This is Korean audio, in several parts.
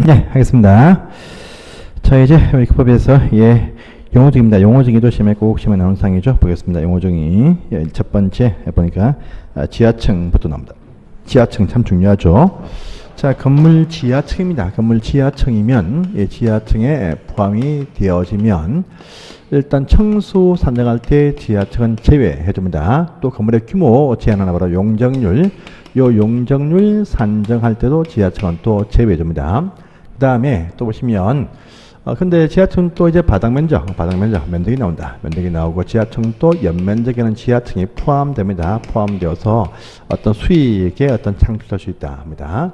네, 하겠습니다. 자, 이제 위크법에서 용어정의입니다. 용어정의도 시험에 꼭 시험에 나오는 상이죠. 보겠습니다. 용어정의. 첫 번째 보니까 지하층부터 나옵니다. 지하층 참 중요하죠. 자, 건물 지하층입니다. 건물 지하층이면 지하층에 포함이 되어지면 일단 청수 산정할 때 지하층은 제외해 줍니다. 또 건물의 규모 제한 하나 바로 용적률. 요 용적률 산정할 때도 지하층은 또 제외해 줍니다. 그 다음에 또 보시면 근데 지하층 또 이제 바닥 면적이 나온다. 면적이 나오고 지하층 또 연면적에는 지하층이 포함됩니다. 포함되어서 어떤 수익에 어떤 창출할 수 있다 합니다.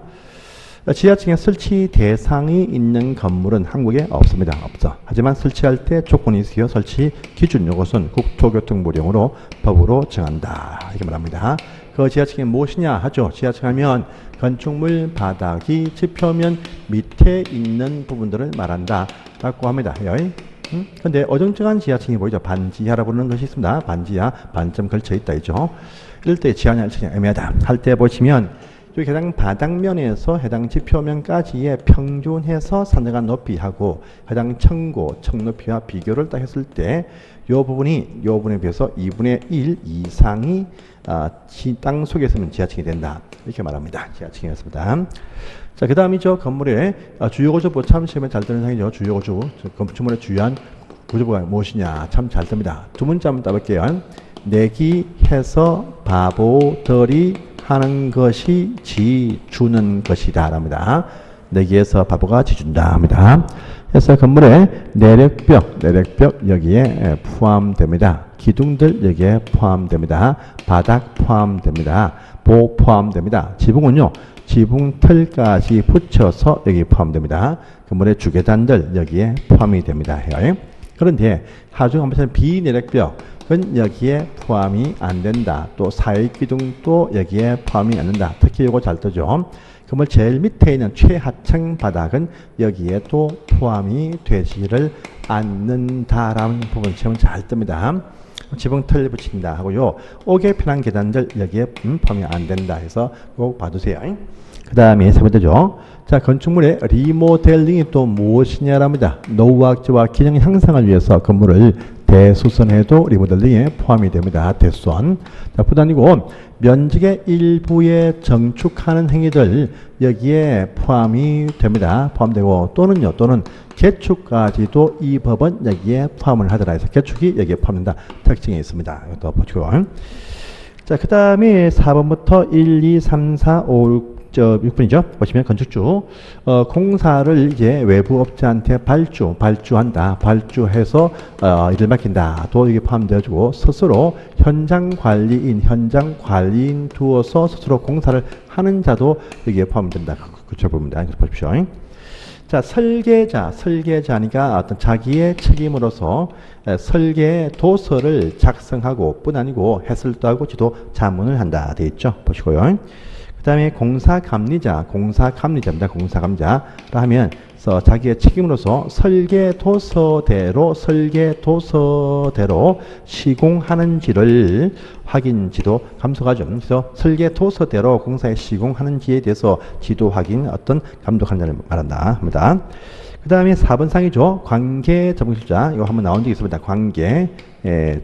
지하층에 설치 대상이 있는 건물은 한국에 없습니다. 없어. 하지만 설치할 때 조건이 있어요. 설치 기준 요것은 국토교통부령으로 법으로 정한다. 이렇게 말합니다. 그 지하층이 무엇이냐 하죠. 지하층 하면 건축물 바닥이 지표면 밑에 있는 부분들을 말한다 라고 합니다. 근데 어정쩡한 지하층이 보이죠. 반지하라고 부르는 것이 있습니다. 반지하, 반점 걸쳐 있다 있죠. 이럴 때 지하냐 1층이 애매하다 할 때 보시면 여기 해당 바닥면에서 해당 지표면까지의 평균해서 산정한 높이하고 해당 층고, 층높이와 비교를 딱 했을 때 요 부분에 비해서 2분의 1 이상이 땅 속에 있으면 지하층이 된다. 이렇게 말합니다. 지하층이었습니다. 자, 그 다음이죠. 건물의 주요구조부 참 시험에 잘 뜨는 상이죠. 주요구조. 건물의 주요한 구조부가 무엇이냐. 참 잘 뜹니다. 두 문자 한번 따볼게요. 내기해서 바보들이 하는 것이 지주는 것이다 합니다. 내기해서 바보가 지준다 합니다. 그래서 건물의 내력벽 여기에 포함됩니다. 기둥들 여기에 포함됩니다. 바닥 포함됩니다. 보 포함됩니다. 지붕은요. 지붕틀까지 붙여서 여기 포함됩니다. 건물의 주계단들 여기에 포함이 됩니다. 그런데 하중 한번 비내력벽은 여기에 포함이 안 된다. 또 사익기둥도 여기에 포함이 안 된다. 특히 이거 잘 뜨죠. 건물 제일 밑에 있는 최하층 바닥은 여기에 또 포함이 되지를 않는다라는 부분 시험 잘 뜹니다. 지붕틀 붙인다 하고요. 옥에 편한 계단들 여기에 포함이 안 된다 해서 꼭 봐두세요. 그 다음에 세 번째죠. 자, 건축물의 리모델링이 또 무엇이냐랍니다. 노후화와 기능 향상을 위해서 건물을 대수선해도 리모델링에 포함이 됩니다. 대수선. 자, 뿐 아니고 면적의 일부에 정축하는 행위들 여기에 포함이 됩니다. 포함되고 또는 개축까지도 이 법은 여기에 포함을 하더라 해서 개축이 여기에 포함된다. 특징이 있습니다. 이것도 보시고. 자, 그 다음에 4번부터 1, 2, 3, 4, 5, 6분이죠. 보시면 건축주 공사를 이제 외부 업자한테 발주한다. 발주해서 일을 맡긴다. 또 이게 포함되어지고 스스로 현장 관리인 두어서 스스로 공사를 하는 자도 여기에 포함된다. 그쵸 봅니다. 보십시오. 자, 설계자니까 어떤 자기의 책임으로서 설계 도서를 작성하고 뿐 아니고 해설도 하고 지도 자문을 한다. 되어 있죠. 보시고요. 그 다음에 공사감리자입니다. 공사감리자라 하면 자기의 책임으로서 설계 도서대로 시공하는지를 확인지도 감독하죠. 그래서 설계 도서대로 공사에 시공하는지에 대해서 지도 확인 어떤 감독하는 자를 말한다 합니다. 그 다음에 4번 상이죠. 관계 전문기술자. 이거 한번 나온 적이 있습니다. 관계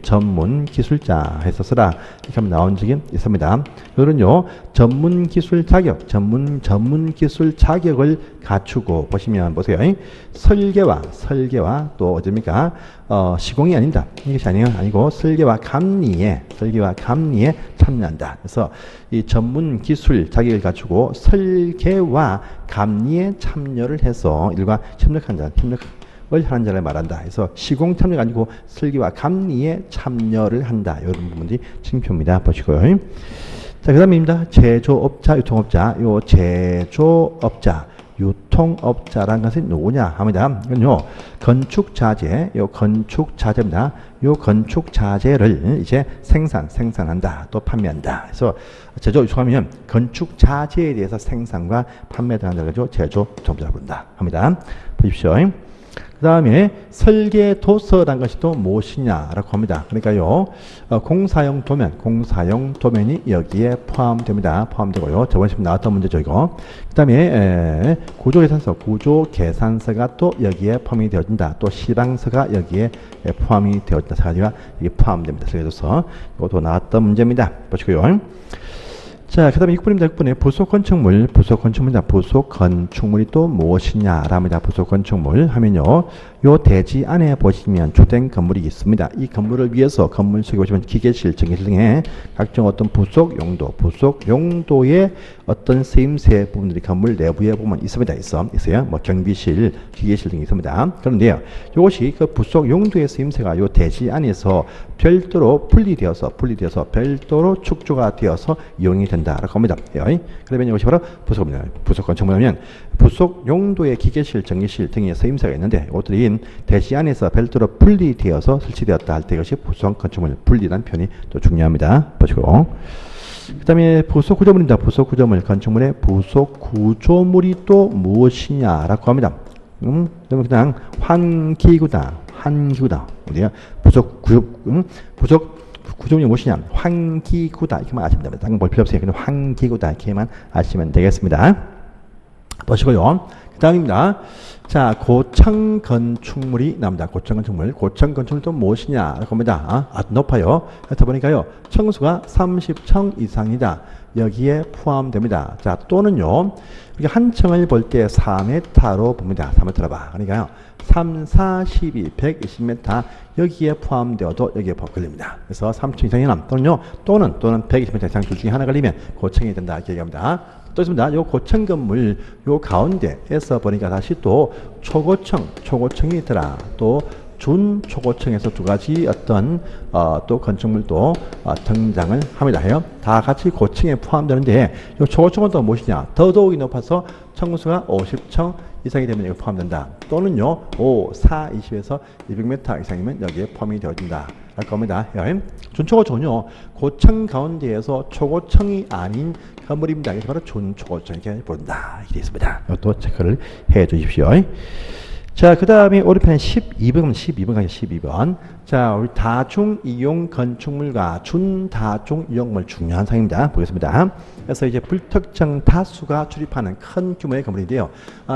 전문 기술자 해서 쓰라. 이렇게 한번 나온 적이 있습니다. 이거는요, 전문 기술 자격을 갖추고 보시면 보세요. 설계와 또 어딥니까? 시공이 아닙니다. 이것이 아니고 설계와 감리에 참여한다. 그래서 이 전문 기술 자격을 갖추고 설계와 감리에 참여를 해서 일과 협력을 하는 자를 말한다. 그래서 시공 참여가 아니고 설계와 감리에 참여를 한다. 이런 부분들이 칭표입니다. 보시고요. 자, 그 다음입니다. 제조업자, 유통업자. 요 제조업자, 유통업자라는 것은 누구냐 합니다. 이건요, 건축자재입니다. 요 건축자재를 이제 생산한다. 또 판매한다. 그래서 제조, 유통하면 건축자재에 대해서 생산과 판매를 한다. 그래서 제조, 유통업자라고 부른다 합니다. 보십시오. 그 다음에 설계도서란 것이 또 무엇이냐라고 합니다. 그러니까요, 공사용 도면이 여기에 포함됩니다. 포함되고요. 저번 시간에 나왔던 문제죠, 이거. 그 다음에 구조계산서가 또 여기에 포함이 되어진다. 또 시방서가 여기에 포함이 되어진다. 세 가지가 이게 포함됩니다. 설계도서. 이것도 나왔던 문제입니다. 보시고요. 자, 그 다음에 6번입니다. 6번에 부속건축물입니다. 부속건축물이 또 무엇이냐라 합니다. 부속건축물 하면요, 요 대지 안에 보시면 주된 건물이 있습니다. 이 건물을 위해서 건물 속에 보시면 기계실, 전기실 등의 각종 어떤 부속 용도의 어떤 쓰임새 부분들이 건물 내부에 보면 있어요. 뭐 경비실, 기계실 등이 있습니다. 그런데요, 이것이 그 부속 용도의 쓰임새가 요 대지 안에서 별도로 분리되어서 별도로 축조가 되어서 이용이 된다라고 합니다. 그러면 이것이 바로 부속건축물이면 부속 용도의 기계실, 전기실 등의 쓰임새가 있는데 이것들이 대지 안에서 별도로 분리되어서 설치되었다 할 때 이것이 부속건축물, 분리란 표현이 또 중요합니다. 보시고. 그 다음에 부속구조물입니다. 부속구조물, 건축물의 부속구조물이 또 무엇이냐라고 합니다. 그러면 그냥 환기구다. 어디야? 구조물이 무엇이냐? 환기구다. 이렇게만 아시면 됩니다. 딴 거 볼 필요 없어요. 그냥 환기구다. 이렇게만 아시면 되겠습니다. 보시고요. 그 다음입니다. 자, 고층건축물이 나옵니다. 고층건축물도 무엇이냐라고 합니다. 아주 높아요. 그렇다 보니까요, 층수가 30층 이상이다. 여기에 포함됩니다. 자, 또는요, 한 층을 볼 때 4m로 봅니다. 4m로 봐. 그러니까요, 3, 4, 12, 120m 여기에 포함되어도 여기에 걸립니다. 그래서 3층 이상이 또는 120m 이상 둘 중에 하나 걸리면 고층이 된다. 이렇게 얘기합니다. 또 있습니다. 요 고층 건물 요 가운데에서 보니까 다시 또 초고층이 있더라. 또 준초고층에서 두 가지 어떤 또 건축물도 등장을 합니다. 다 같이 고층에 포함되는데 이 초고층은 또 무엇이냐? 더더욱이 높아서 층수가 50층 이상이 되면 여기 포함된다. 또는요, 5, 4, 20에서 200m 이상이면 여기에 포함이 되어진다. 할 겁니다. 준초고층은요, 고층 가운데에서 초고층이 아닌 건물입니다. 그래서 바로 준초고층 이렇게 부른다. 이렇게 되어 있습니다. 이것도 체크를 해 주십시오. 자, 그 다음에 오른편에 12번 가죠. 12번. 자, 우리 다중이용 건축물과 준다중이용물 중요한 사항입니다. 보겠습니다. 그래서 이제 불특정 다수가 출입하는 큰 규모의 건물인데요.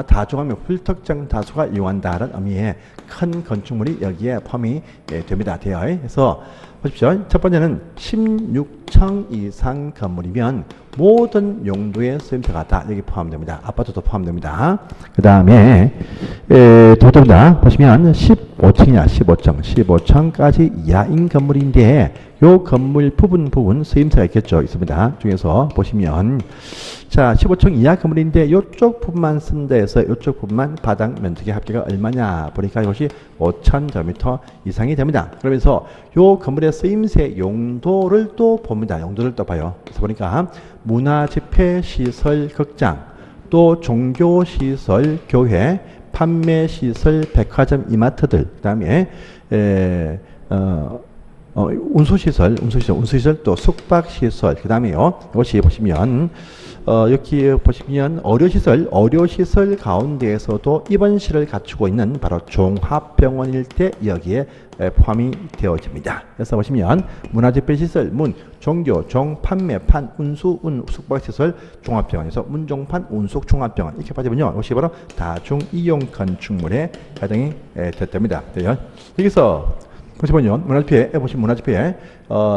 다중하면 불특정 다수가 이용한다는 의미의 큰 건축물이 여기에 포함이 됩니다. 그래서 보십시오. 첫 번째는 16층 이상 건물이면 모든 용도의 쓰임새가 다 여기 포함됩니다. 아파트도 포함됩니다. 그 다음에 도입니다. 보시면 15층이냐 15층까지 이하인 건물인데 요 건물 부분 쓰임새가 있습니다. 중에서 보시면 자 15층 이하 건물인데 요쪽 부분만 쓴다 해서 요쪽 부분만 바닥 면적의 합계가 얼마냐 보니까 이것이 5,000제곱미터 이상이 됩니다. 그러면서 요 건물의 쓰임새 용도를 또 봅니다. 용도를 또 봐요. 그래서 보니까 문화집회시설 극장, 또 종교시설 교회, 판매시설 백화점 이마트들, 그 다음에 운수시설 또 숙박시설, 그 다음에요 이것이 보시면 여기 보시면 의료시설 가운데에서도 입원실을 갖추고 있는 바로 종합병원일 때 여기에 포함이 되어집니다. 그래서 보시면 문화집회시설, 종교, 판매, 운수, 숙박시설, 종합병원에서 문종판, 운숙, 종합병원 이렇게 빠지면요. 이것이 바로 다중이용 건축물에 해당이 됩니다. 여기서 보시면요, 문화집회에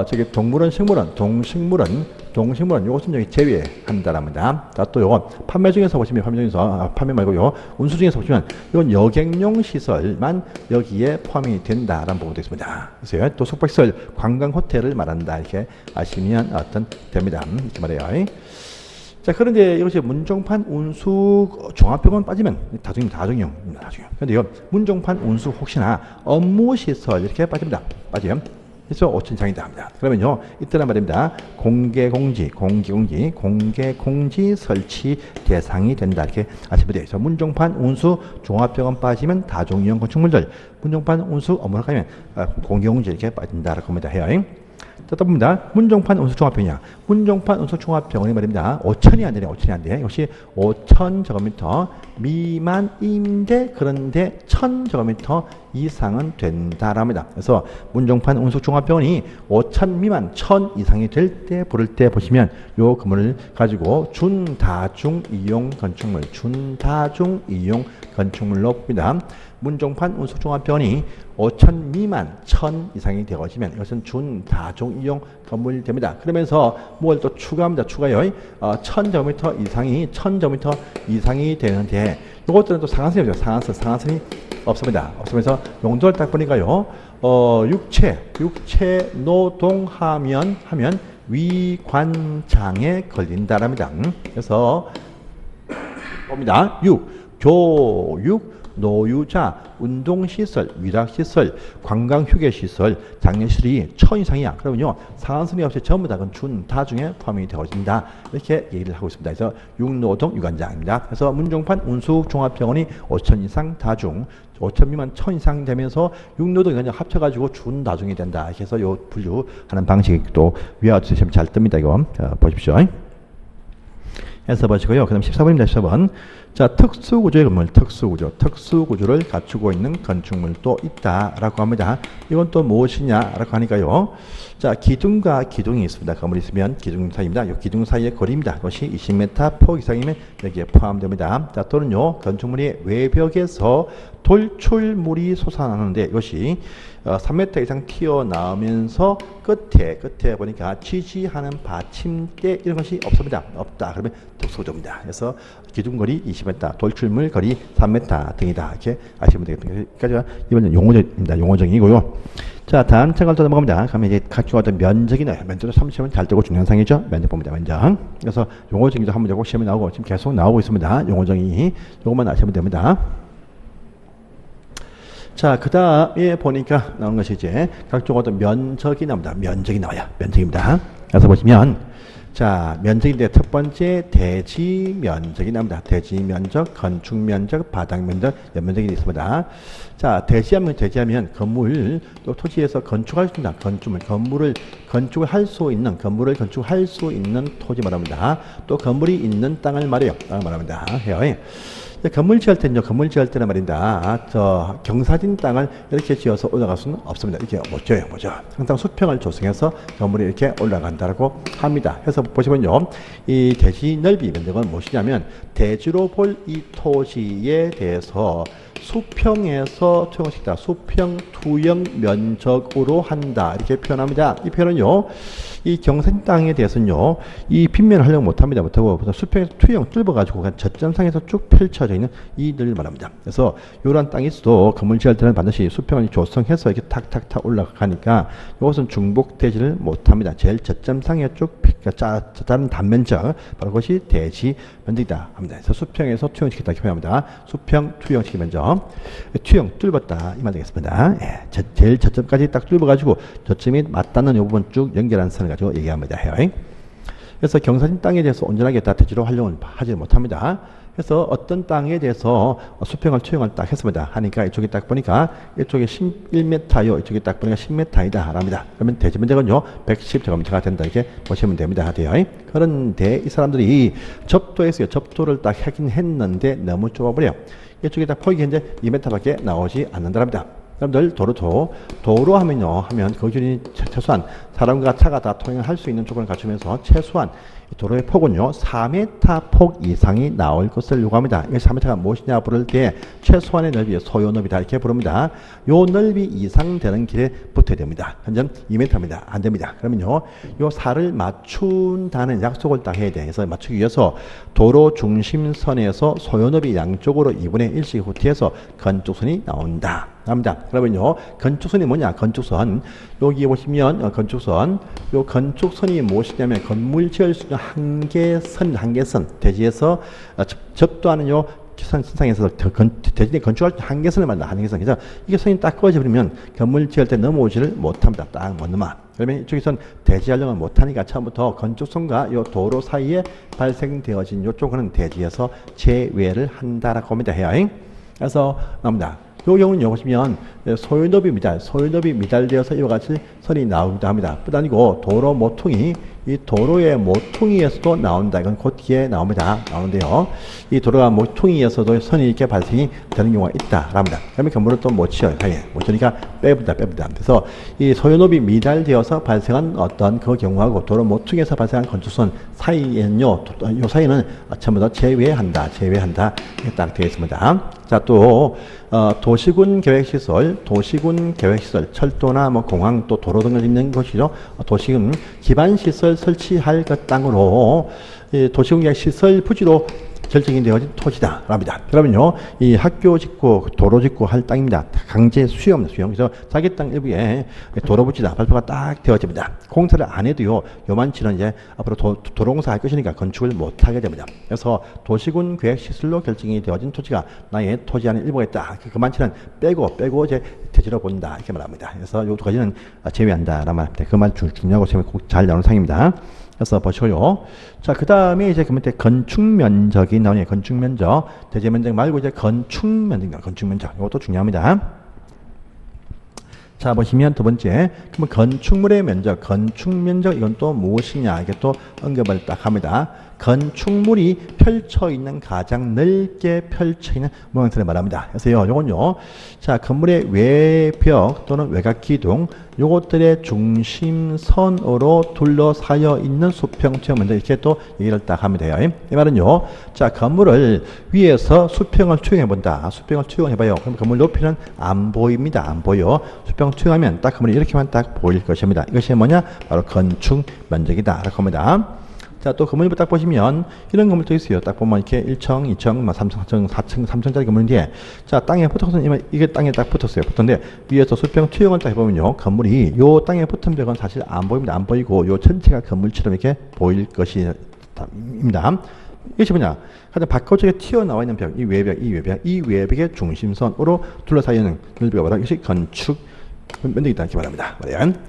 저기 동물원, 식물원, 동식물원 요것은 여기 제외한다랍니다. 또 요거 판매 중에서 보시면 판매 말고요, 운수 중에서 보시면 이건 여객용 시설만 여기에 포함이 된다라는 부분도 있습니다. 그래서 또 숙박시설, 관광 호텔을 말한다 이렇게 아시면 됩니다. 이렇게 말해요. 자, 그런데 이것이 문종판, 운수, 종합병원 빠지면 다중용. 그런데요, 문종판, 운수 혹시나 업무시설 이렇게 빠집니다. 빠지면 그래서 5천 이상이다 합니다. 그러면요, 이때란 말입니다. 공개공지 설치 대상이 된다 이렇게 아시면 돼요. 그래서 문종판, 운수, 종합병원 빠지면 다중이용 건축물들, 문종판, 운수, 업무를 가면 공개공지 이렇게 빠진다라고 합니다. 또 봅니다. 문종판 운수종합병원이야. 문종판 운수종합병원이 말입니다. 5천이 안 되네. 5천이 안 돼. 역시 5,000제곱미터 미만인데 그런데 1000제곱미터 이상은 된다랍니다. 그래서 문종판 운수종합병원이 5000 미만 1000 이상이 될 때 부를 때 보시면 요 건물을 가지고 준다중 이용 건축물 건축물로 봅니다. 문종판 운수종합병원이 5000 미만 1000 이상이 되어지면 이것은 준다중 이용 건물이 됩니다. 그러면서 뭘 또 추가합니다. 추가요. 1000제곱미터 이상이 되는데 이것들은 또 상한선이 없죠. 상한선이 없습니다. 없으면서 용도를 딱 보니까요. 육체 노동하면 위관장에 걸린다랍니다. 그래서 봅니다. 교육, 노유자, 운동시설, 위락시설, 관광휴게시설, 장례실이 1000 이상이야. 그러면요, 상한선이 없이 전부 다 그건 준다중에 포함이 되어진다. 이렇게 얘기를 하고 있습니다. 그래서 육노동 유관장입니다. 그래서 문종판 운수종합병원이 5000 이상 다중, 5000 미만 1000 이상 되면서 육노동 유관장 합쳐가지고 준다중이 된다. 이렇게 해서 요 분류하는 방식이 또 외워주시면 잘 뜹니다. 이거 보십시오. 해서 보시고요. 그 다음 14번입니다. 14번. 자, 특수구조의 건물, 특수구조를 갖추고 있는 건축물도 있다라고 합니다. 이건 또 무엇이냐라고 하니까요. 자, 기둥과 기둥이 있습니다. 건물이 있으면 기둥 사이입니다. 이 기둥 사이의 거리입니다. 그것이 20m 폭 이상이면 여기에 포함됩니다. 자, 또는요, 건축물의 외벽에서 돌출물이 솟아나는데 이것이 3m 이상 튀어나오면서 끝에 보니까 지지하는 받침대 이런 것이 없습니다. 없다. 그러면 특수구조입니다. 그래서 기둥거리 20m, 돌출물 거리 3m 등이다. 이렇게 아시면 되겠습니다. 여기까지가 이번 용어적입니다. 용어적이고요. 자, 다음 책을 또 넘어갑니다. 그러면 이제 각종 어떤 면적이 나요. 면적도 30은 잘 되고 중요한 상이죠. 면적 봅니다. 면적. 그래서 용어적이도 한번 꼭 시험에 나오고 지금 계속 나오고 있습니다. 용어적이. 요것만 아시면 됩니다. 자, 그 다음에 보니까 나온 것이 이제 각종 어떤 면적이 나옵니다. 면적이 나와요. 면적입니다. 그래서 보시면, 자, 면적인데 첫 번째 대지 면적이 나옵니다. 대지 면적, 건축 면적, 바닥 면적, 연면적이 있습니다. 자, 대지하면 건물, 또 토지에서 건축할 수 있는 건물을 건축할 수 있는 토지 말합니다. 또 건물이 있는 땅을 말해요. 땅을 말합니다. 해요. 건물 지을 때는 말입니다. 저 경사진 땅을 이렇게 지어서 올라갈 수는 없습니다. 이렇게 못 지어요. 항상 수평을 조성해서 건물이 이렇게 올라간다고 합니다. 그래서 보시면요, 이 대지 넓이 면적은 무엇이냐면 대지로 볼 이 토지에 대해서 수평에서 투영시키다. 수평 투영 면적으로 한다. 이렇게 표현합니다. 이 표현은요, 이 경사진 땅에 대해서는요, 이 빗면을 활용 못합니다. 못하고 수평에서 투영 뚫어가지고 그냥 저점상에서 쭉 펼쳐져 있는 이들을 말합니다. 그래서 이러한 땅이 있어도 건물 지을 때는 반드시 수평을 조성해서 이렇게 탁탁탁 올라가니까 이것은 중복 대지를 못합니다. 제일 저점상에 쭉 자른 단면적, 바로 그것이 대지 면적이다 합니다. 그래서 수평에서 투영시켰다 이렇게 표현합니다. 수평 투영시키 면적. 투영 뚫었다 이 말 되겠습니다. 예, 제일 저점까지 딱 뚫어가지고 저점이 맞닿는 이 부분 쭉 연결한 선을 가지고 얘기합니다. 해요. 그래서 경사진 땅에 대해서 온전하게 다 대지로 활용을 하지 못합니다. 그래서 어떤 땅에 대해서 수평을 투영을 딱 했습니다. 하니까 이쪽에 딱 보니까 이쪽에 11m요. 이쪽에 딱 보니까 10m이다. 합니다. 그러면 대지 면적은요, 110제곱미터가 된다. 이렇게 보시면 됩니다. 그런데 이 사람들이 접도했어요. 접도를 딱 하긴 했는데 너무 좁아버려요. 이쪽에 딱 폭이 현재 2m밖에 나오지 않는다랍니다. 여러분들 도로 하면 그 기준이 최소한 사람과 차가 다 통행할 수 있는 조건을 갖추면서 최소한 도로의 폭은요 4m 폭 이상이 나올 것을 요구합니다. 이 4m가 무엇이냐 부를 때 최소한의 넓이, 소요 넓이다 이렇게 부릅니다. 요 넓이 이상 되는 길에 붙어야 됩니다. 현재는 2m입니다. 안 됩니다. 그러면요 요 4를 맞춘다는 약속을 딱 해야 돼. 그래서 맞추기 위해서 도로 중심선에서 소요 넓이 양쪽으로 2분의 1씩 후퇴해서 건축선이 나온다. 합니다. 그러면요 건축선이 뭐냐? 건축선 여기 보시면 건축선 요 건축선이 무엇이냐면 건물 지을 수 있는 한계선 대지에서 접도하는 요 선상에서 대지에 건축할 때 한계선을 말한다. 한계선. 그래서 이게 선이 딱 꺼져버리면 건물 지을 때 넘어오지를 못합니다. 딱 못 넘어. 그러면 이쪽에선 대지 활용을 못하니까 처음부터 건축선과 요 도로 사이에 발생되어진 요쪽은 대지에서 제외를 한다라고 합니다. 해요. 그래서 나옵니다. 요 경우는 보시면 소요너비 미달되어서 이와 같이 선이 나오기도 합니다. 뿐 아니고 도로 모퉁이 이 도로의 모퉁이에서도 나온다. 이건 곧 뒤에 나오는데요. 이 도로가 모퉁이에서도 선이 이렇게 발생이 되는 경우가 있다랍니다. 그러면 건물을 또 못 치어요. 못 치니까 빼분다. 그래서 이 소요높이 미달되어서 발생한 어떤 그 경우하고 도로 모퉁이에서 발생한 건축선 사이에는요, 요 사이는 전부 다 제외한다. 이렇게 딱 되어 있습니다. 자, 또 도시군 계획시설, 철도나 뭐 공항 또 도로 등을 있는 것이죠. 도시군 기반시설 설치할 것 땅으로 도시군 계획시설 부지로 결정이 되어진 토지다랍니다. 그러면요, 이 학교 짓고 도로 짓고 할 땅입니다. 강제 수용. 그래서 자기 땅 일부에 도로 부지다 발표가 딱 되어집니다. 공사를 안 해도요, 요만치는 이제 앞으로 도로공사 할 것이니까 건축을 못 하게 됩니다. 그래서 도시군 계획 시설로 결정이 되어진 토지가 나의 토지 안에 일부가 있다. 그만치는 빼고 이제 대지로 본다 이렇게 말합니다. 그래서 요 두 가지는 제외한다라는 말입니다. 그 말 중요하고 꼭 잘 나오는 상입니다. 그래서 보시고요. 자, 그 다음에 이제 그 밑에 건축 면적이 나오네요. 건축 면적. 대지 면적 말고 이제 건축 면적. 이것도 중요합니다. 자, 보시면 두 번째. 그러면 건축물의 면적. 이건 또 무엇이냐. 이게 또 언급을 딱 합니다. 건축물이 펼쳐 있는 가장 넓게 펼쳐 있는 모양새를 말합니다. 그래서 요건요. 자, 건물의 외벽 또는 외곽 기둥 요것들의 중심선으로 둘러싸여 있는 수평 투영 면적 이렇게 또 얘기를 딱 하면 돼요. 이 말은요. 자, 건물을 위에서 수평을 투영해 본다. 수평을 투영해 봐요. 그럼 건물 높이는 안 보입니다. 안 보여. 수평 투영하면 딱 건물이 이렇게만 딱 보일 것입니다. 이것이 뭐냐? 바로 건축 면적이다. 라고 합니다. 자, 또 건물을 딱 보시면 이런 건물도 있어요. 딱 보면 이렇게 1층, 2층, 3층, 4층, 3층짜리 건물인데, 자, 땅에 붙어서 이게 땅에 딱 붙었어요. 붙었는데 위에서 수평 투영을 딱 해보면요, 건물이 요 땅에 붙은 벽은 사실 안 보입니다. 안 보이고 요 전체가 건물처럼 이렇게 보일 것입니다. 이것이 뭐냐? 가장 바깥쪽에 튀어나와 있는 벽, 이 외벽의 중심선으로 둘러싸여 있는 넓이가 바로 이것이 건축 면적이다 이렇게 말합니다.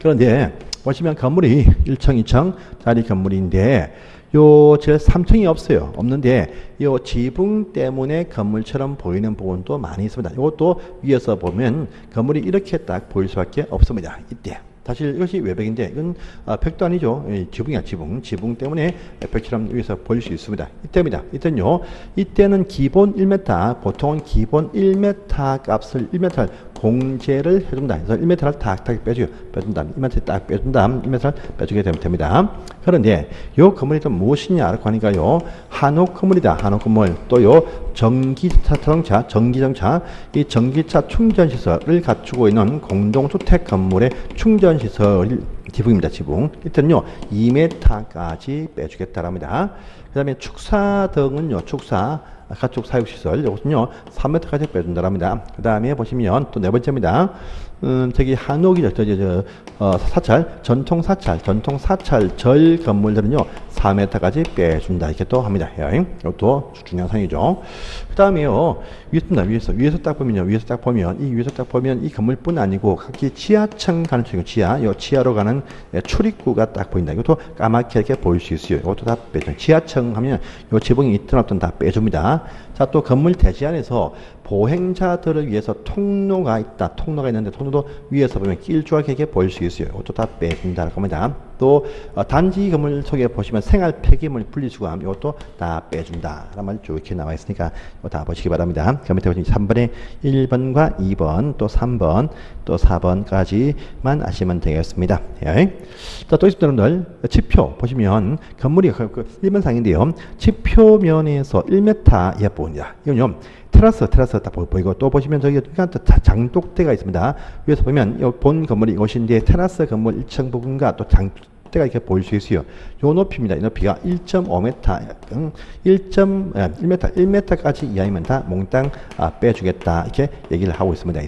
그런데 보시면 건물이 1층, 2층 짜리 건물인데 요 제 3층이 없어요. 없는데 요 지붕 때문에 건물처럼 보이는 부분도 많이 있습니다. 이것도 위에서 보면 건물이 이렇게 딱 보일 수밖에 없습니다. 이때 사실 이것이 외벽인데 이건 벽도 아니죠. 지붕이야, 지붕 때문에 벽처럼 위에서 보일 수 있습니다. 이때입니다. 이때는 기본 1m, 보통은 기본 1m 값을 1m를 공제를 해준다. 그래서 1m를 탁탁 빼준다. 1m 딱 빼준다. 1m를 빼주게 됩니다. 그런데 요 건물이 또 무엇이냐라고 하니까요, 한옥 건물이다. 한옥 건물. 또요 전기차, 이 전기차 충전 시설을 갖추고 있는 공동주택 건물의 충전 시설 지붕입니다. 지붕. 이때는요 2m까지 빼주겠다랍니다. 그다음에 축사 등은요, 가축 사육시설, 이것은요 3m까지 빼준다랍니다. 그 다음에 보시면 또 네 번째입니다. 저기 한옥이죠. 사찰, 전통 사찰 절 건물들은요 4m까지 빼준다 이렇게 또 합니다. 이것도 중요한 사항이죠. 그 다음에요 위에서 딱 보면 이 건물뿐 아니고 각기 지하층 가는 쪽이고 지하로 가는 출입구가 딱 보인다. 이것도 까맣게 이렇게 보일 수 있어요. 이것도 다 빼줘. 지하층 하면 요 지붕이 있든 없든 다 빼줍니다. 자, 또 건물 대지 안에서 보행자들을 위해서 통로가 있는데 통로도 위에서 보면 길쭉하게 이렇게 보일 수 있어요. 이것도 다 빼준다고 합니다. 또 단지 건물 속에 보시면 생활 폐기물 분리수거함 이것도 다 빼준다 라는 말이 쭉 이렇게 나와 있으니까 이거 다 보시기 바랍니다. 그 밑에 보시면 3번에 1번과 2번 또 3번 또 4번까지만 아시면 되겠습니다. 자, 또 있습니다. 여러분들 지표 보시면 건물이 1번상인데요 지표면에서 1m 이하 부분이다. 이건요 테라스 딱 보이고, 또 보시면 저기 장독대가 있습니다. 위에서 보면 본 건물이 이것인데 테라스 건물 1층 부분과 또 장독대가 이렇게 보일 수 있어요. 요 높이입니다. 이 높이가 1.5m, 1m까지 이하이면 다 몽땅 빼주겠다 이렇게 얘기를 하고 있습니다.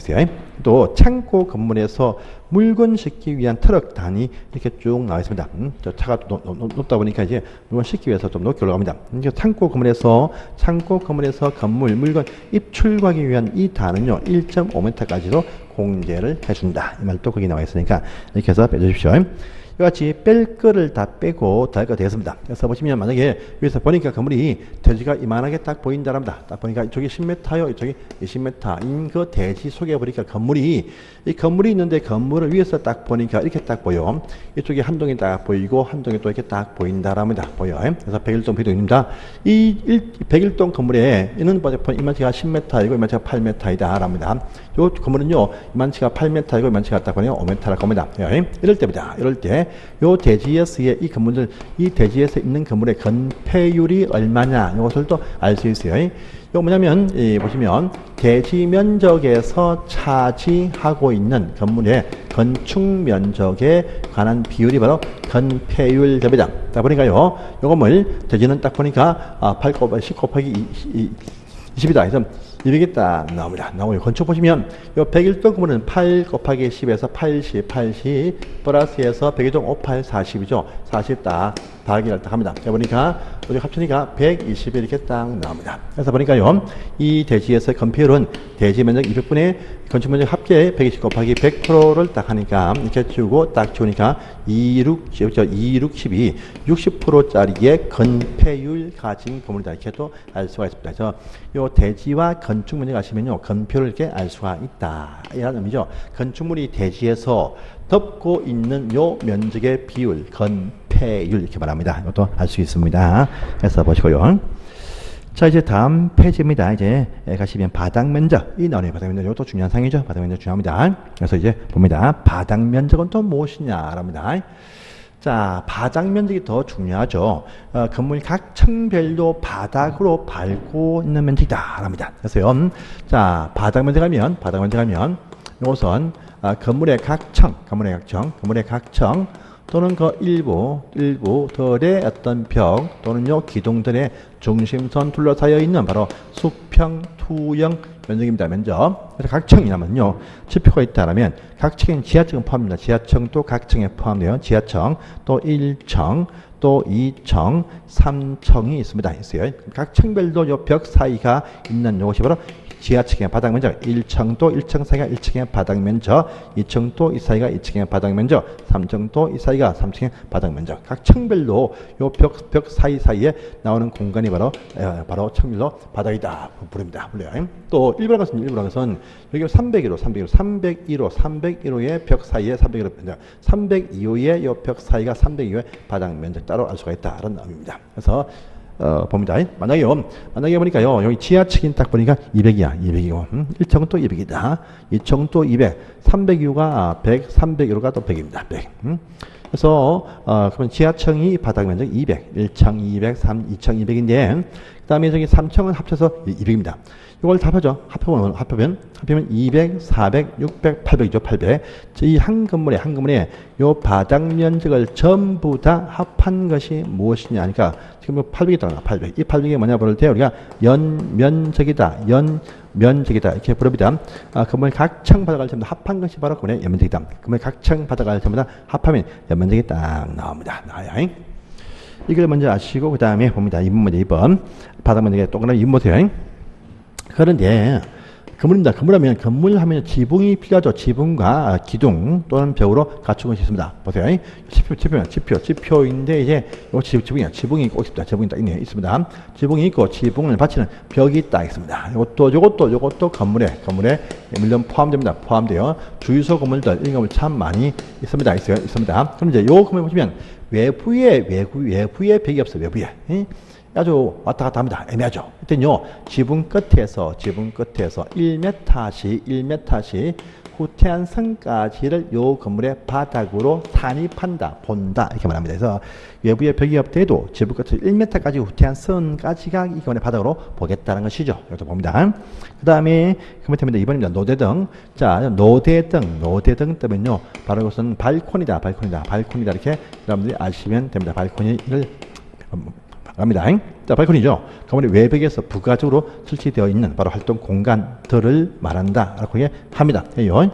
또 창고 건물에서 물건 싣기 위한 트럭 단위 이렇게 쭉 나와 있습니다. 저 차가 높다 보니까 이제 물건 싣기 위해서 좀 높게 올라갑니다. 창고 건물에서 건물 물건 입출하기 위한 이 단은요 1.5m까지도 공제를 해준다. 이 말도 거기 나와 있으니까 이렇게 해서 빼주십시오. 이같이 뺄 거를 다 빼고 더할 거 되겠습니다. 그래서 보시면 만약에 여기서 보니까 건물이 대지가 이만하게 딱 보인다랍니다. 딱 보니까 이쪽이 10m요, 이쪽이 20m인 그 대지 속에 보니까 이 건물이 있는데 건물을 위에서 딱 보니까 이렇게 딱 보여. 이쪽에 한 동이 딱 보이고 한 동이 또 이렇게 딱 보인다랍니다. 보여. 그래서 101동 비동입니다. 이 101동 건물에 있는 이만치가 10m이고 이만치가 8m이다 랍니다. 요 건물은요 이만치가 8m이고 이만치가 딱 보니까 5m라고 합니다. 이럴 때입니다. 이럴 때 요 대지에서의 이 건물들, 이 대지에서 있는 건물의 건폐율이 얼마냐 이것을 또 알 수 있어요. 이거 뭐냐면 보시면 대지 면적에서 차지하고 있는 건물의 건축 면적에 관한 비율이 바로 건폐율 됩니다. 자 보니까요, 요 건물 대지는 딱 보니까 10 곱하기 20이다. 그래서 200이 딱 나옵니다. 나오고요. 건축 보시면 요 101동 건물은 8 곱하기 10에서 80 플러스해서 101동 58 40이죠. 40 딱 더하기를 딱 합니다. 보니까 우리 합치니까 120이 이렇게 딱 나옵니다. 그래서 보니까요, 이 대지에서 건폐율은 대지 면적 200분의 건축 면적 합계 120 곱하기 100%를 딱 하니까 이렇게 주고 딱 주니까 260이 60%짜리의 건폐율 가진 건물이다. 이렇게 또 알 수가 있습니다. 그래서 요 대지와 건축 면적 아시면요, 건폐율을 이렇게 알 수가 있다. 이라는 의미죠. 건축물이 대지에서 덮고 있는 요 면적의 비율, 건폐율 이렇게 말합니다. 이것도 알 수 있습니다. 그래서 보시고요. 자, 이제 다음 페이지입니다. 이제 가시면 바닥 면적, 이 나오네요. 바닥 면적, 이것도 중요한 상이죠. 바닥 면적 중요합니다. 그래서 이제 봅니다. 바닥 면적은 또 무엇이냐랍니다. 자, 바닥 면적이 더 중요하죠. 건물 각 층별로 바닥으로 밟고 있는 면적이다랍니다. 그래서요. 자, 바닥 면적 하면 이것은 건물의 각 층 또는 그 일부들의 어떤 벽 또는요 기둥들의 중심선 둘러싸여 있는 바로 수평 투영 면적입니다. 면적. 그래서 각 층이냐면요, 지표가 있다라면 각 층엔 지하층은 포함입니다. 지하층도 각 층에 포함돼요. 지하층 또 1층 또 2층, 3층이 있습니다. 있어요. 각 층별도 요 벽 사이가 있는 요것이 바로 지하층의 바닥 면적, 1층도 1층 사이가 1층의 바닥 면적, 2층도 이 사이가 2층의 바닥 면적, 3층도 이 사이가 3층의 바닥 면적. 각 층별로 요 벽 사이사이에 나오는 공간이 바로 층별로 바닥이다 부릅니다. 불려요. 또 일부란 것은 여기 301호의 벽 사이에 301호 면적, 302호의 요 벽 사이가 302호의 바닥 면적 따로 알 수가 있다는 의미입니다. 그래서 봅니다. 만약에 보니까요, 여기 지하층이 딱 보니까 200이야. 200이고, 1층은 또 200이다. 2층은 또 200. 302호가 100, 301호가 또 100입니다. 100. 그래서, 그러면 지하층이 바닥 면적 200. 1층 200, 2층 200인데, 그 다음에 저기 3층은 합쳐서 200입니다. 이걸 다 합하면 200, 400, 600, 800이죠. 800. 이 한 건물에 요 바닥 면적을 전부 다 합한 것이 무엇이냐 하니까 지금 800이 들어가. 800. 이 800이 뭐냐 부를 때 우리가 연면적이다. 이렇게 부릅니다. 건물 각 층 바닥을 전부 다 합한 것이 바로 건물의 연면적이다. 건물 각 층 바닥을 전부 다 합하면 연면적이 딱 나옵니다. 나와요. 이걸 먼저 아시고 그 다음에 봅니다. 2번 먼저 2번. 바닥 면적에 동그라미 2번 보세요. 그런데 건물입니다. 건물하면 지붕이 필요하죠. 지붕과 기둥 또는 벽으로 갖춘 것이 있습니다. 보세요. 지표인데 이제 요 지붕이야. 지붕이 꼭 있습니다. 지붕이 딱 있습니다. 지붕이 있고 지붕을 받치는 벽이 딱 있습니다. 요것도 건물에 물론 포함돼요. 주유소 건물들 이런 건물 참 많이 있습니다. 있습니다. 그럼 이제 요 건물 보시면 외부에 벽이 없어요. 외부에. 아주 왔다 갔다 합니다. 애매하죠. 일단요, 지붕 끝에서 1m씩 후퇴한 선까지를 요 건물의 바닥으로 본다. 이렇게 말합니다. 그래서 외부에 벽이 없더라도 지붕 끝에서 1m까지 후퇴한 선까지가 이 건물의 바닥으로 보겠다는 것이죠. 이것도 봅니다. 그 다음에 그렇다면 2번입니다. 노대등. 자, 노대등 때문에요. 바로 이것은 발코니다. 이렇게 여러분들이 아시면 됩니다. 발코니를 합니다. 자, 발코니죠. 건물의 외벽에서 부가적으로 설치되어 있는 바로 활동 공간들을 말한다. 라고 합니다. 해요.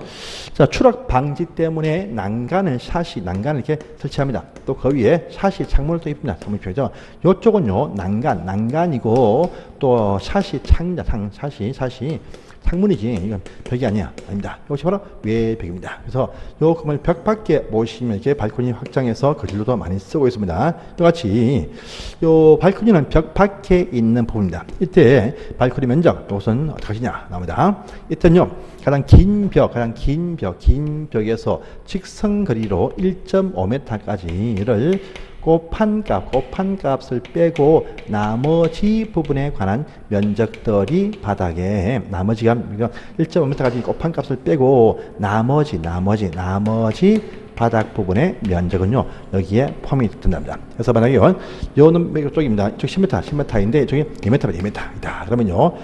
자, 추락 방지 때문에 난간을 이렇게 설치합니다. 또 그 위에 샷이 창문을 또 입습니다. 창문표죠. 이쪽은요, 난간이고, 또 샷이 창입니다. 샷이 창문이지. 이건 벽이 아닙니다. 이것이 바로 외벽입니다. 그래서 요 건물 벽 밖에 보시면 이렇게 발코니 확장해서 그 진로도 많이 쓰고 있습니다. 이같이 요 발코니는 벽 밖에 있는 부분입니다. 이때 발코니 면적, 이것은 어떻게 하시냐 나옵니다. 이때는요, 가장 긴 벽에서 직선 거리로 1.5m까지를 곱한 값을 빼고 나머지 부분에 관한 면적들이 바닥에 나머지가 1.5m까지 곱한 값을 빼고 나머지 바닥 부분의 면적은요 여기에 포함이 된답니다. 그래서 만약에 요는 쪽입니다. 이쪽 10m인데 이쪽이 2m입니다. 그러면요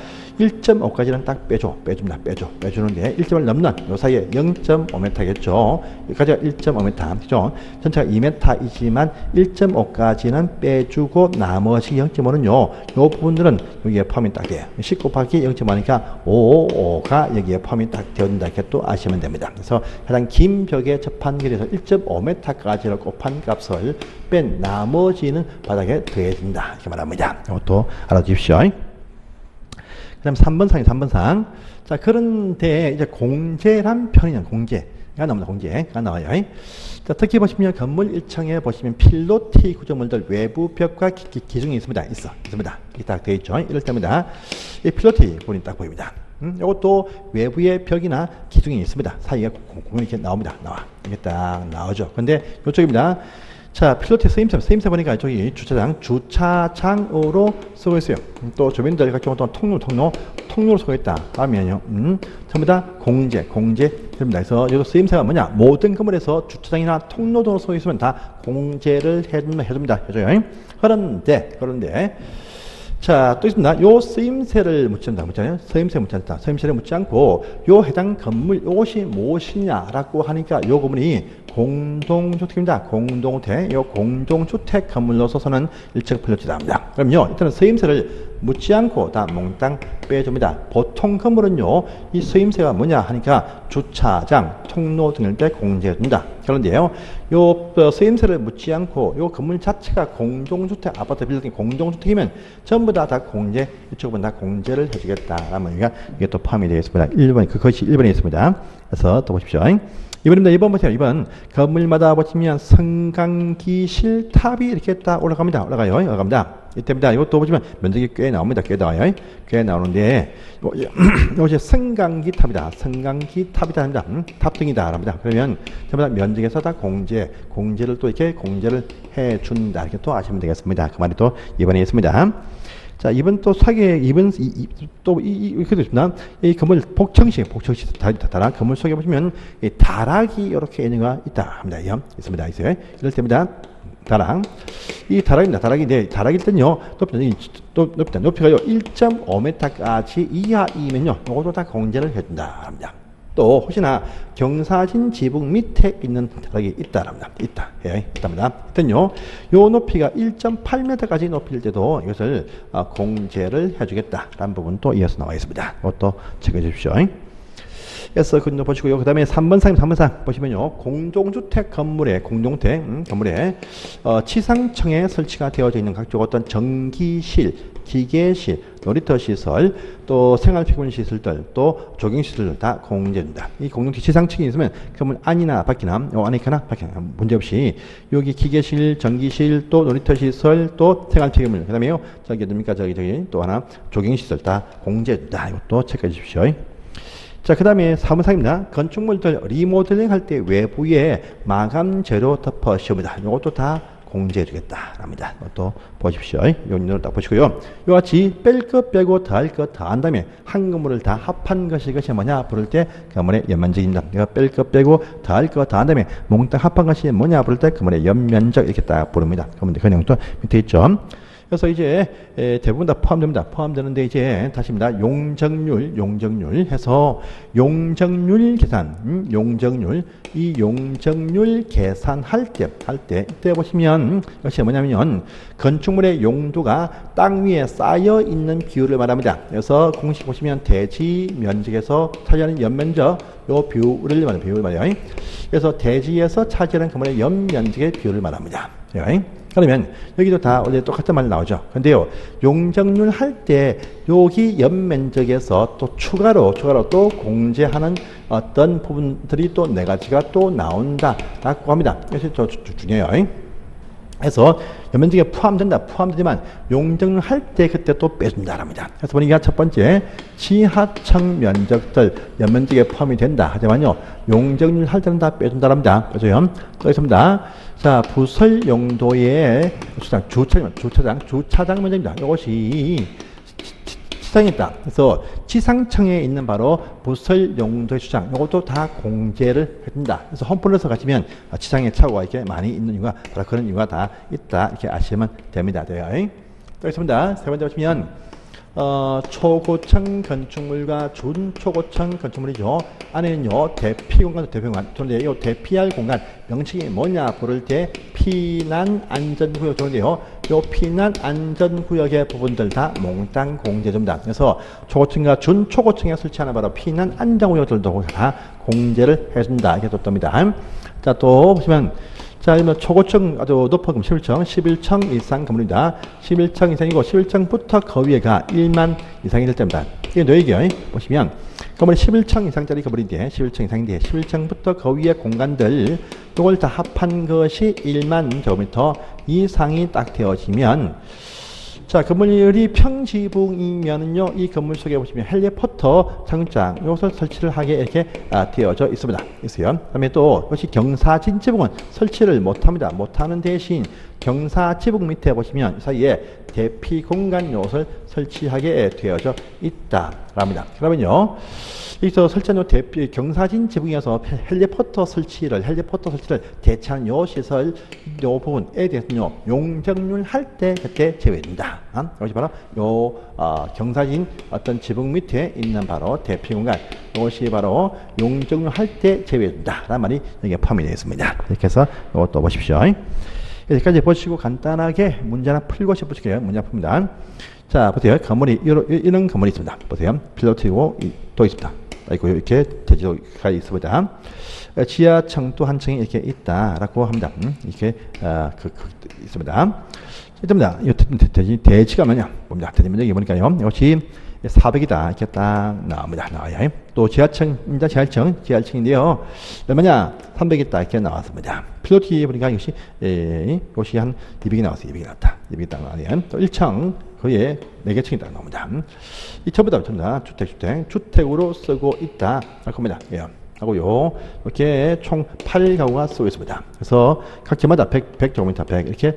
1.5까지는 딱 빼주는데 1점을 넘는 요 사이에 0.5m겠죠. 여기까지가 1.5m, 그죠? 전체가 2m이지만 1.5까지는 빼주고 나머지 0.5는요, 요 부분들은 여기에 포함이 딱 돼요. 10 곱하기 0.5니까 5가 여기에 포함이 딱 되어진다. 이렇게 또 아시면 됩니다. 그래서 가장 긴 벽에 접한 길에서 1.5m까지를 곱한 값을 뺀 나머지는 바닥에 더해진다. 이렇게 말합니다. 이것도 알아두십시오. 그 다음 3번 상. 자, 그런데 이제 공제란 편의는 공제가 나옵니다. 공제가 나와요. 자, 특히 보시면 건물 1층에 보시면 필로티 구조물들 외부 벽과 기둥이 있습니다. 있습니다. 이게 딱 되어 있죠. 이럴 때마다 이 필로티 부분이 딱 보입니다. 이것도 외부의 벽이나 기둥이 있습니다. 사이가 공간이 이렇게 나옵니다. 이게 딱 나오죠. 근데 이쪽입니다. 자, 필로티 쓰임새 보니까 저기 주차장으로 쓰고 있어요. 또 주민들 같은 경우 또 통로로 쓰고 있다 하면요. 전부 다 공제입니다. 그래서 여기서 쓰임새가 뭐냐? 모든 건물에서 주차장이나 통로 등으로 쓰고 있으면 다 공제를 해줍니다. 그런데 자, 또 있습니다. 요 쓰임새를 묻잖아요. 쓰임새를 묻지 않고 요 해당 건물 이것이 무엇이냐라고 하니까 요 건물이 공동주택입니다. 공동주택 건물로 서서는 1층 필로티다 합니다. 그럼요, 일단은 쓰임새를 묻지 않고 다 몽땅 빼줍니다. 보통 건물은요, 이 쓰임새가 뭐냐 하니까 주차장, 통로 등을 때 공제해줍니다. 그런데요, 요 쓰임새를 묻지 않고 요 건물 자체가 공동주택, 아파트 빌딩 공동주택이면 전부 다 공제, 이쪽은 다 공제를 해주겠다라면 이게 또 포함이 되어 있습니다. 1번, 그것이 1번에 있습니다. 그래서 또 보십시오. 2번입니다. 2번 보세요. 2번. 건물마다 보시면 성강기 실탑이 이렇게 딱 올라갑니다. 이때입니다. 이것도 보시면 면적이 꽤 나옵니다. 꽤 나오는데, 이것이 성강기 탑이다. 합니다. 탑등이다. 합니다. 그러면 전부 다 면적에서 다 공제를 또 이렇게 공제를 해준다. 이렇게 또 아시면 되겠습니다. 그 말이 또 2번에 있습니다. 자, 이번 또 이렇게도 있습니다. 이 건물 복층식 다락 건물 속에 보시면 이 다락이 이렇게 있는가 있다 합니다. 있습니다. 있어요. 이럴 때입니다. 이 다락입니다. 다락일 때는요, 높이가요, 1.5m까지 이하이면요, 이것도 다 공제를 해준다 합니다. 또 혹시나 경사진 지붕 밑에 있는 다락이 있다랍니다. 있답니다. 일단요, 요 높이가 1.8m까지 높일 때도 이것을 공제를 해주겠다라는 부분 또 이어서 나와 있습니다. 이것도 체크해 주십시오. 그래서 그거 보시고요. 그 다음에 3번 상 보시면요, 공동주택 건물에 지상층에 설치가 되어져 있는 각종 어떤 전기실, 기계실, 놀이터 시설, 또 생활피군 시설들, 또 조경시설들 다 공제된다. 이 공동주택 지상층이 있으면 건물 안이나 밖이나 문제없이 여기 기계실, 전기실, 또 놀이터 시설, 또 생활피군, 그 다음에요, 저기 또 하나 조경시설 다 공제된다. 이것도 체크해 주십시오. 자, 그 다음에 4번 상입니다. 건축물들 리모델링 할 때 외부에 마감 재료 덮어 씌웁니다. 이것도 다 공제해주겠다 합니다. 이것도 보십시오. 요인을 딱 보시고요. 이같이 뺄 것 빼고 더할 것 더한 다음에 한 건물을 다 합한 것이 뭐냐 부를 때 건물의 연면적입니다. 내가 뺄 것 빼고 더할 것 더한 다음에 몽땅 합한 것이 뭐냐 부를 때 건물의 연면적 이렇게 딱 부릅니다. 그러면 그 내용도 밑에 있죠. 그래서 이제 대부분 다 포함됩니다. 포함되는데 이제 다시입니다. 용적률 해서 용적률 계산, 용적률 이 용적률 계산할 때 이때 보시면 이것이 뭐냐면 건축물의 용도가 땅 위에 쌓여 있는 비율을 말합니다. 그래서 공식 보시면 대지 면적에서 차지하는 연면적 요 비율을 말해요. 그래서 대지에서 차지하는 건물의 연면적의 비율을 말합니다. 그러면 여기도 다 원래 똑같은 말 나오죠. 근데요, 용적률 할 때 여기 연면적에서 또 추가로 또 공제하는 어떤 부분들이 또 네 가지가 또 나온다라고 합니다. 이것이 또 중요해요. 그래서 연면적에 포함되지만 용적률 할 때 그때 또 빼준다랍니다. 그래서 보니까 첫 번째 지하층 면적들 연면적에 포함이 된다 하지만요 용적률 할 때는 다 빼준다랍니다. 그죠? 또 있습니다. 자, 부설 용도의 주차장 면적입니다. 이것이 지상에 있다. 그래서 지상층에 있는 바로 부설 용도의 주차장, 이것도 다 공제를 해준다. 그래서 홈플러스 가시면 지상에 차고가 이렇게 많이 있는 이유가 바로 그런 이유가 다 있다. 이렇게 아시면 됩니다. 또 있습니다. 세 번째 보시면 초고층 건축물과 준초고층 건축물이죠. 안에는요 대피공간, 그런데 이 대피할 공간 명칭이 뭐냐 부를 때 피난 안전구역 좋은데요. 이 피난 안전구역의 부분들 다 몽땅 공제됩니다. 그래서 초고층과 준초고층에 설치하는 바로 피난 안전구역들도 다 공제를 해준다. 이게 또 뜹니다. 자, 또 보시면 자, 그러면 초고층 아주 높은 11층 이상 건물입니다. 11층 이상이고 11층부터 그 위에가 1만 이상이 될 때입니다. 이게 노예기요. 보시면 건물이 11층 이상짜리 건물인데 11층 이상인데 11층부터 그 위에 공간들 이걸 다 합한 것이 1만 제곱미터 이상이 딱 되어지면 자, 건물이 평지붕이면은요, 이 건물 속에 보시면 헬리포터 장장, 이것을 설치를 하게 이렇게 되어져 있습니다. 있어요. 그 다음에 또, 이것이 경사진 지붕은 설치를 못합니다. 못하는 대신 경사지붕 밑에 보시면 이 사이에 대피 공간 요소를 설치하게 되어져 있다랍니다. 그러면요, 여기서 설치한 대피 경사진 지붕에서 헬리포터 설치를 대체하는 요 시설 요 부분에 대해서는요 용적률 할 때 그때 제외된다. 이것이 바로 요 경사진 어떤 지붕 밑에 있는 바로 대피 공간 이것이 바로 용적률 할 때 제외된다라는 말이 여기에 포함이 되어 있습니다. 이렇게 해서 이것도 보십시오. 여기까지 보시고 간단하게 문제 하나 풀고 싶으실게요. 문제 풉니다. 자, 보세요. 건물이 이런 건물이 있습니다. 보세요. 필로티고 또 있습니다. 이렇게 대지도가 있습니다. 지하층도 한 층이 이렇게 있다라고 합니다. 이렇게 있습니다. 있습니다. 대지가 뭐냐? 봅니다. 대지 면적이 보니까요. 이것이 400이다. 이렇게 딱 나옵니다. 나와요. 또 지하층입니다. 지하층인데요. 얼마냐? 300이 있다. 이렇게 나왔습니다. 필로티 보니까 이것이 한 200이 나왔어요. 200이 나왔다. 200이 딱 나와요. 또 1층 거기에 4개 층이 딱 나옵니다. 이 전부 다 주택으로 쓰고 있다. 할 겁니다. 예. 하고요. 이렇게 총 8가구가 쓰고 있습니다. 그래서 각 집마다 100제곱미터 100 이렇게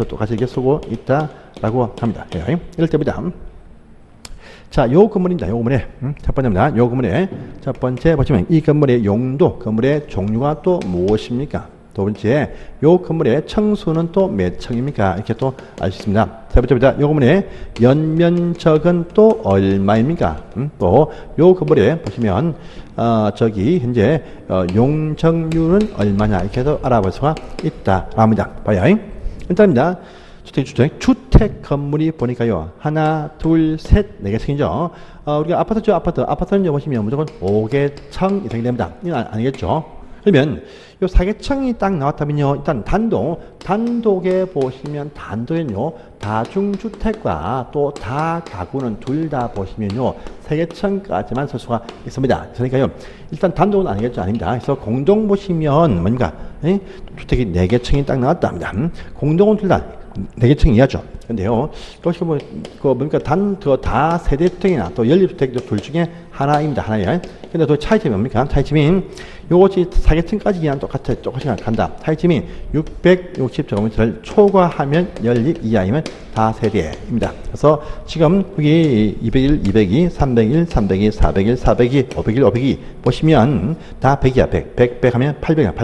똑같이 이렇게 쓰고 있다라고 합니다. 예. 이럴 때입니다. 자, 요 건물입니다. 요 건물에 첫 번째입니다. 요 건물에 첫 번째 보시면 이 건물의 용도, 건물의 종류가 또 무엇입니까? 두 번째, 요 건물의 층수는 또 몇 층입니까? 이렇게 또 알 수 있습니다. 세 번째입니다. 요 건물의 연면적은 또 얼마입니까? 또 요 건물에 보시면 현재 용적률은 얼마냐 이렇게 해서 알아볼 수가 있다랍니다. 봐요. 일단입니다. 주택 건물이 보니까요. 하나, 둘, 셋, 4개 층이죠. 우리가 아파트죠. 아파트는 보시면 무조건 5개 층 이상이 됩니다. 이건 아니겠죠. 그러면 요 4개층이 딱 나왔다면요. 일단 단독에 보시면 단독에는요. 다중주택과 또 다가구는 둘 다 보시면요. 3개층까지만 쓸 수가 있습니다. 그러니까요. 일단 단독은 아니겠죠. 아닙니다. 그래서 공동 보시면 뭔가 주택이 4개층이 딱 나왔답니다. 공동은 둘 다 4개층 이하죠. 근데요, 그것이 다 세대주택이나 또 연립주택 둘 중에 하나입니다. 하나예요. 근데 또 차이점이 뭡니까? 차이점이 요것이 4개층까지 이하는 똑같이 간다. 차이점이 660제곱미터를 초과하면 연립 이하이면 다 세대입니다. 그래서 지금 여기 201, 202, 301, 302, 401, 402, 501, 502 보시면 다 100이야. 100 하면 800이야.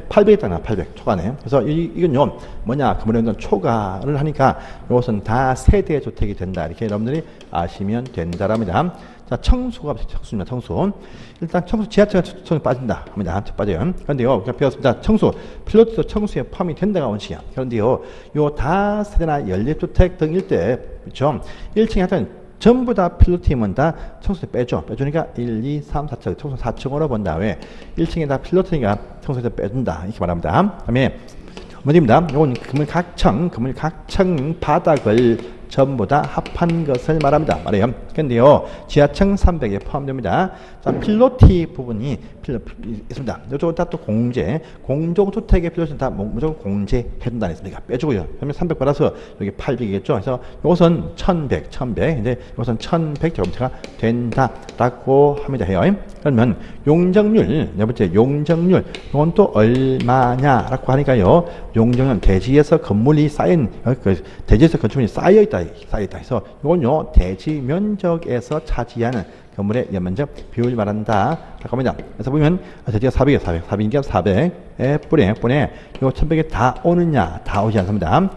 800이 딱 나. 800 초과네. 그래서 이건요, 뭐냐? 그러면 초과를 하니까 이것은 다 세대 주택이 된다. 이렇게 여러분들이 아시면 된다랍니다. 자, 청수가 청수입니다. 청수. 일단 청수 지하철 청수 빠진다 합니다. 빠져요. 그런데요, 배웠습니다. 청수 필로티도 청수에 포함이 된다가 원칙이야. 그런데요, 요 다세대나 연립주택 등 일대, 그렇죠? 1층에 하여튼 전부 다 필로티면 다 청수에 빼줘. 빼주니까 1, 2, 3, 4층, 청수 4층으로 본 다음에 1층에 다 필로티니까 청수에서 빼준다. 이렇게 말합니다. 다음에 문제입니다. 이건 건물 각층 바닥을 전부 다 합한 것을 말합니다. 말해요. 근데요, 지하층 300에 포함됩니다. 자, 필로티 부분이 있습니다. 이쪽은 다 또 공동주택의 필로티는 다 무조건 공제해준다 했습니다. 빼주고요. 그러면 300 받아서 여기 800이겠죠. 그래서 이것은 1100. 이제 이것은 1100제곱미터가 된다라고 합니다. 해요. 그러면 용적률, 네 번째 용적률, 이건 또 얼마냐라고 하니까요. 용적률 대지에서 건물이 쌓인, 대지에서 건축물이 쌓여있다 해서 이건요, 대지 면적에서 차지하는 건물의 연면적 비율을 말한다. 라고 합니다. 그래서 보면, 대지가 400이니까 400에 뿌에 요 1100에 다 오느냐, 다 오지 않습니다.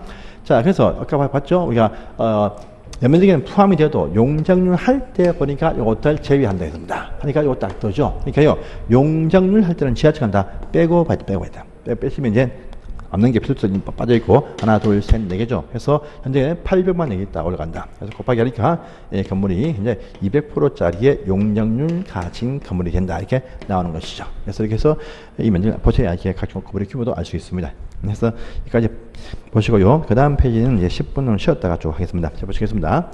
자, 그래서 아까 봤죠? 우리가, 연면적에는 포함이 되어도 용적률 할 때 보니까 이것들 제외한다 했습니다. 하니까 이거 딱 떠죠. 그러니까요, 용적률 할 때는 지하층은 다 빼고 봐야 돼. 빼시면 이제 없는 게 필수적인 빠져있고, 하나, 둘, 셋, 네 개죠. 그래서 현재 800만 여기 있다 올라간다. 그래서 곱하기 하니까 건물이 이제 200%짜리의 용적률 가진 건물이 된다. 이렇게 나오는 것이죠. 그래서 이렇게 해서 이 면적을 보셔야 이렇게 각 건물의 규모도 알 수 있습니다. 그래서 여기까지 보시고요. 그 다음 페이지는 이제 10분을 쉬었다가 쭉 하겠습니다. 자, 보시겠습니다.